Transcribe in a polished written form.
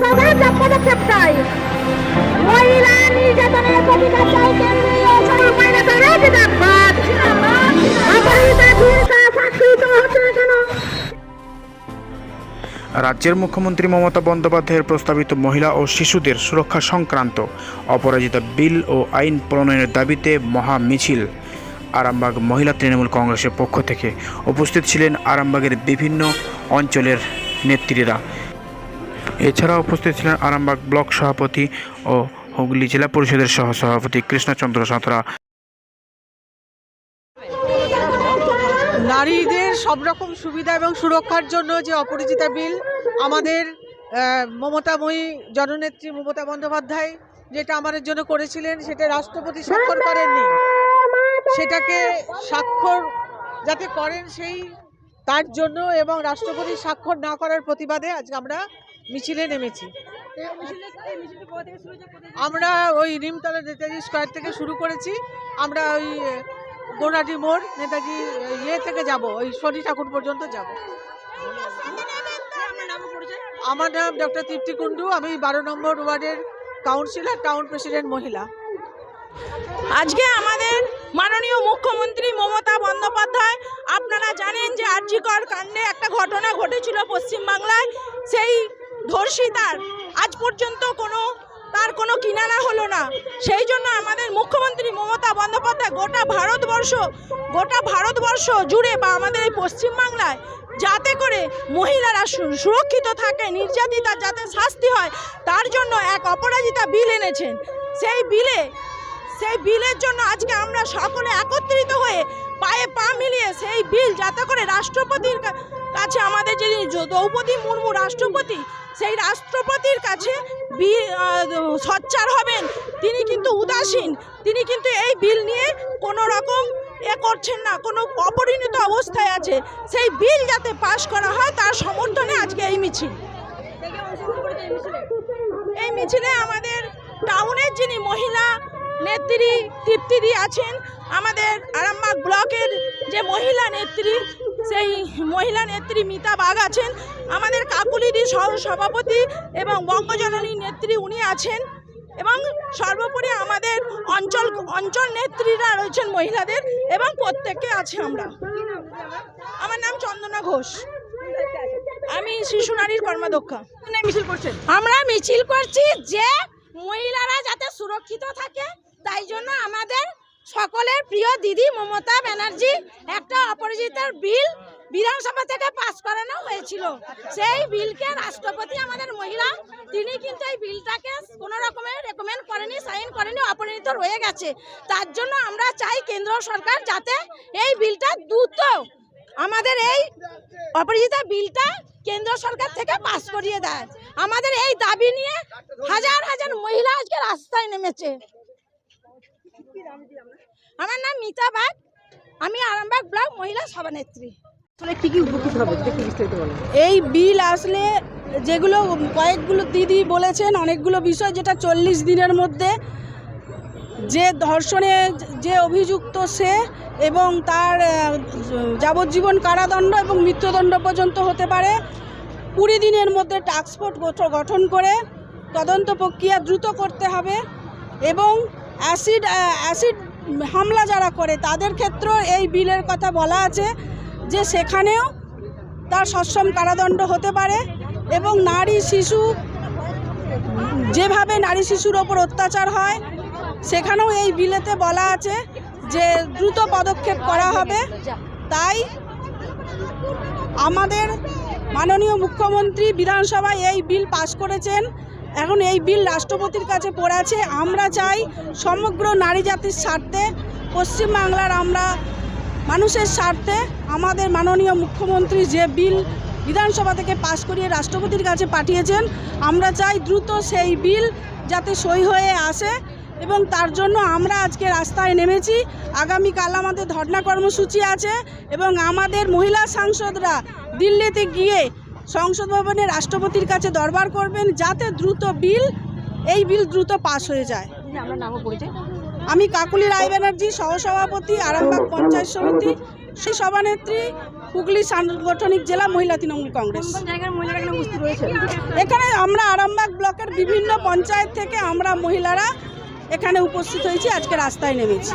সরকারের পদক্ষেপ চাই। মহিলা নির্যাতনের প্রতিকার চাই কেন্দ্রীয় সরকার জিন্দাবাদ। অপরাজিতা ভিড়কা স্বাক্ষরিত হচ্ছে না কেন? রাজ্যের মুখ্যমন্ত্রী মমতা বন্দ্যোপাধ্যায়ের প্রস্তাবিত মহিলা ও শিশুদের সুরক্ষা সংক্রান্ত অপরাজিতা বিল ও আইন প্রণয়নের দাবিতে মহা মিছিল আরামবাগ মহিলা তৃণমূল কংগ্রেসের পক্ষ থেকে। উপস্থিত ছিলেন আরামবাগের বিভিন্ন অঞ্চলের নেত্রীরা। এছাড়াও উপস্থিত ছিলেন আরামবাগ ব্লক সভাপতি ও হুগলি জেলা পরিষদের সহসভাপতি কৃষ্ণচন্দ্র সাঁতরা। নারীদের সব রকম সুবিধা এবং সুরক্ষার জন্য যে অপরাজিতা বিল আমাদের মমতাময়ী জননেত্রী মমতা বন্দ্যোপাধ্যায় যেটা আমাদের জন্য করেছিলেন, সেটা রাষ্ট্রপতি স্বাক্ষর করেননি। সেটাকে স্বাক্ষর যাতে করেন সেই তার জন্য এবং রাষ্ট্রপতি স্বাক্ষর না করার প্রতিবাদে আজকে আমরা মিছিলে নেমেছি। আমরা ওই নিমতলা নেতাজি স্কোয়ার থেকে শুরু করেছি। আমরা ওই গোনাটি মোড় নেতাজি থেকে যাব, ওই শনি ঠাকুর পর্যন্ত যাব। আমার নাম ডক্টর তৃপ্তি কুণ্ডু, আমি 12 নম্বর ওয়ার্ডের কাউন্সিলর, টাউন প্রেসিডেন্ট মহিলা। আজকে আমাদের মাননীয় মুখ্যমন্ত্রী মমতা বন্দ্যোপাধ্যায়, আপনারা জানেন যে আরজিকর কাণ্ডে একটা ঘটনা ঘটেছিল পশ্চিমবাংলায়। সেই ধর্ষিতার আজ পর্যন্ত তার কোনো কিনারা হলো না। সেই জন্য আমাদের মুখ্যমন্ত্রী মমতা বন্দ্যোপাধ্যায় গোটা ভারতবর্ষ জুড়ে বা আমাদের এই পশ্চিমবাংলায় যাতে করে মহিলারা সুরক্ষিত থাকে, নির্যাতিতার যাতে শাস্তি হয়, তার জন্য এক অপরাজিতা বিল এনেছেন। সেই বিলের জন্য আজকে আমরা সকলে একত্রিত হয়ে পায়ে পা মিলিয়ে সেই বিল যাতে করে রাষ্ট্রপতির কাছে, আমাদের যিনি দ্রৌপদী মুর্মু রাষ্ট্রপতি, সেই রাষ্ট্রপতির কাছে সোচ্চার হবেন। তিনি কিন্তু উদাসীন, তিনি কিন্তু এই বিল নিয়ে কোনো রকম করছেন না, কোনো অপরিণত অবস্থায় আছে। সেই বিল যাতে পাশ করা হয় তার সমর্থনে আজকে এই মিছিল। এই মিছিলে আমাদের টাউনের যিনি মহিলা নেত্রী তৃপ্তিদি আছেন, আমাদের আরামবাগ ব্লকের যে মহিলা নেত্রী, সেই মহিলা নেত্রী মিতা বাগ আছেন, আমাদের কাকুলিদি সহ সভাপতি এবং বঙ্গজননী নেত্রী উনি আছেন, এবং সর্বোপরি আমাদের অঞ্চল নেত্রীরা রয়েছেন মহিলাদের, এবং প্রত্যেকে আছে। আমার নাম চন্দনা ঘোষ, আমি শিশু নারীর কর্মাধ্যক্ষা। আমরা মিছিল করছি যে মহিলারা যাতে সুরক্ষিত থাকে, তাই জন্য আমাদের সকলের প্রিয় দিদি মমতা ব্যানার্জি একটা অপরাজিতার বিল বিধানসভা থেকে পাস করানো হয়েছিল। সেই বিলকে রাষ্ট্রপতি আমাদের মহিলা, তিনি কিন্তু এই বিলটাকে কোনো রকমের রেকমেন্ড করেনি, সাইন করেনি, অপরিণত রয়ে গেছে। তার জন্য আমরা চাই কেন্দ্র সরকার যাতে এই বিলটা দ্রুত, আমাদের এই অপরাজিতা বিলটা কেন্দ্র সরকার থেকে পাস করিয়ে দেয়। আমাদের এই দাবি নিয়ে হাজার হাজার মহিলা আজকে রাস্তায় নেমেছে। আমার নাম মিতা বাগ, আমি আরামবাগ ব্লক মহিলা সভানেত্রী। এই বিল আসলে যেগুলো কয়েকগুলো দিদি বলেছেন, অনেকগুলো বিষয়, যেটা 40 দিনের মধ্যে যে ধর্ষণে যে অভিযুক্ত সে এবং তার যাবজ্জীবন কারাদণ্ড এবং মৃত্যুদণ্ড পর্যন্ত হতে পারে। 20 দিনের মধ্যে টাস্ক ফোর্স গঠন করে তদন্ত প্রক্রিয়া দ্রুত করতে হবে, এবং অ্যাসিড হামলা যারা করে তাদের ক্ষেত্রে এই বিলের কথা বলা আছে যে সেখানেও তার সশ্রম কারাদণ্ড হতে পারে, এবং নারী শিশু যেভাবে নারী শিশুর ওপর অত্যাচার হয় সেখানেও এই বিলেতে বলা আছে যে দ্রুত পদক্ষেপ করা হবে। তাই আমাদের মাননীয় মুখ্যমন্ত্রী বিধানসভায় এই বিল পাশ করেছেন, এখন এই বিল রাষ্ট্রপতির কাছে পড়েছে। আমরা চাই সমগ্র নারী জাতির স্বার্থে, পশ্চিমবাংলার আমরা মানুষের স্বার্থে আমাদের মাননীয় মুখ্যমন্ত্রী যে বিল বিধানসভা থেকে পাশ করিয়ে রাষ্ট্রপতির কাছে পাঠিয়েছেন, আমরা চাই দ্রুত সেই বিল যাতে সই হয়ে আসে, এবং তার জন্য আমরা আজকে রাস্তায় নেমেছি। আগামীকাল আমাদের ধর্ণা কর্মসূচি আছে, এবং আমাদের মহিলা সাংসদরা দিল্লিতে গিয়ে সংসদ ভবনে রাষ্ট্রপতির কাছে দরবার করবেন যাতে এই বিল দ্রুত পাশ হয়ে যায়। আমি কাকুলি রায় ব্যানার্জি, সহসভাপতি, আরামবাগ পঞ্চায়েত সমিতি, সেই সভানেত্রী হুগলি সাংগঠনিক জেলা মহিলা তৃণমূল কংগ্রেস। এখানে আমরা আরামবাগ ব্লকের বিভিন্ন পঞ্চায়েত থেকে আমরা মহিলারা এখানে উপস্থিত হয়েছি, আজকে রাস্তায় নেমেছি।